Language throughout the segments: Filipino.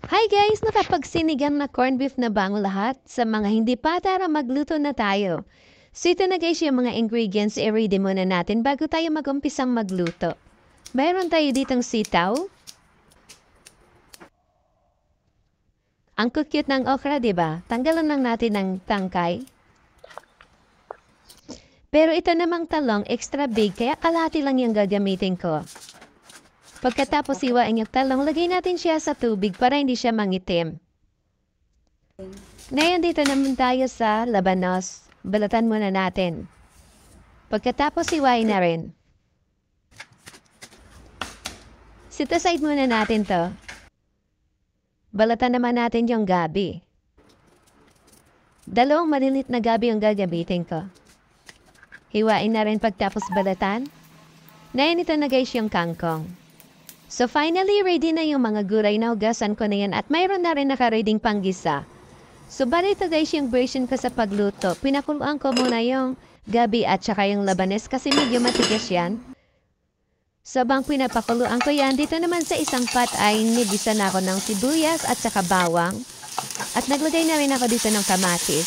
Hi guys! Nakapagsinigang na corned beef na ba ang lahat? Sa mga hindi pa, tara magluto na tayo. So ito na guys yung mga ingredients, i-ready muna natin bago tayo mag-umpisang magluto. Mayroon tayo ditong sitaw. Ang cute ng okra, di ba? Tanggalan lang natin ng tangkay. Pero ito namang talong extra big, kaya kalahati lang yung gagamitin ko. Pagkatapos iwain yung talong, lagay natin siya sa tubig para hindi siya mangitim. Ngayon dito naman tayo sa labanos. Balatan muna natin. Pagkatapos iwain na rin. Set aside muna natin to. Balatan naman natin yung gabi. Dalawang malilit na gabi yung gagamitin ko. Hiwain na rin pagtapos balatan. Ngayon ito na guys yung kangkong. So finally, ready na yung mga gulay na hugasan ko na yan at mayroon na rin naka-reading panggisa. So bali ito guys yung version ko sa pagluto. Pinakuluan ko muna yung gabi at saka yung labanes kasi medyo matigas yan. So bang pinapakuluan ko yan, dito naman sa isang pot ay nigisa na ako ng sibuyas at saka bawang. At naglagay na rin ako dito ng kamatis.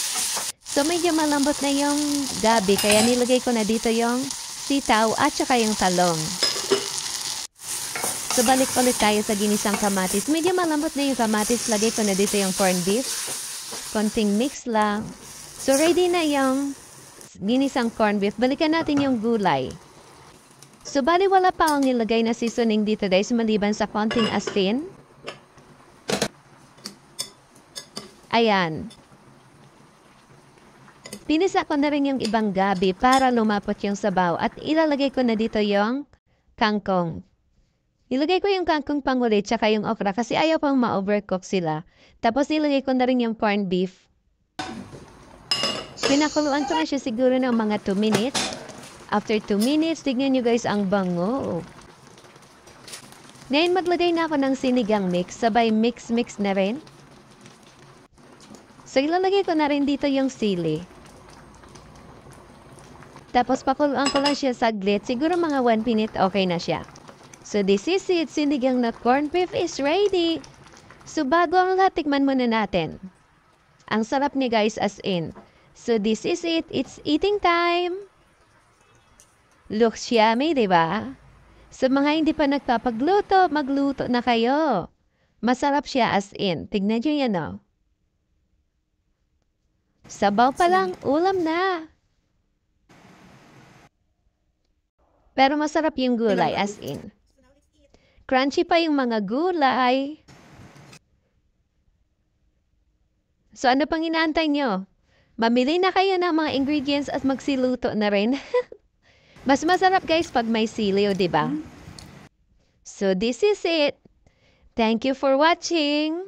So medyo malambot na yung gabi kaya nilagay ko na dito yung sitaw at saka yung talong. So balik ulit tayo sa ginisang kamatis. Medyo malambot na yung kamatis. Lagay ko na dito yung corned beef. Konting mix lang. So ready na yung ginisang corned beef. Balikan natin yung gulay. So bali wala pa akong nilagay na seasoning dito guys. Maliban sa konting asin. Ayan. Pinisa ko na rin yung ibang gabi para lumapot yung sabaw. At ilalagay ko na dito yung kangkong. Nilagay ko yung kangkong pangulit tsaka yung okra kasi ayaw pang ma-overcook sila. Tapos nilagay ko na rin yung corned beef. Pinakuluan ko na siya siguro ng mga 2 minutes. After 2 minutes, tignan nyo guys ang bango. Ngayon maglagay na ako ng sinigang mix. Sabay mix na rin. So ilalagay ko na rin dito yung sili. Tapos pakuluan ko lang siya saglit. Siguro mga 1 minute okay na siya. So this is it, sinigang na corned beef is ready. So bago ang lahat, tikman muna natin. Ang sarap niya guys as in. So this is it, it's eating time. Looks yummy, diba? Sa mga hindi pa nagpapagluto, magluto na kayo. Masarap siya as in. Tignan nyo yan o. Sabaw pa lang, ulam na. Pero masarap yung gulay as in. Crunchy pa yung mga gulay. So ano pang inaantay nyo? Mamili na kayo ng mga ingredients at magsiluto na rin. Mas masarap guys pag may sili, diba? So this is it. Thank you for watching.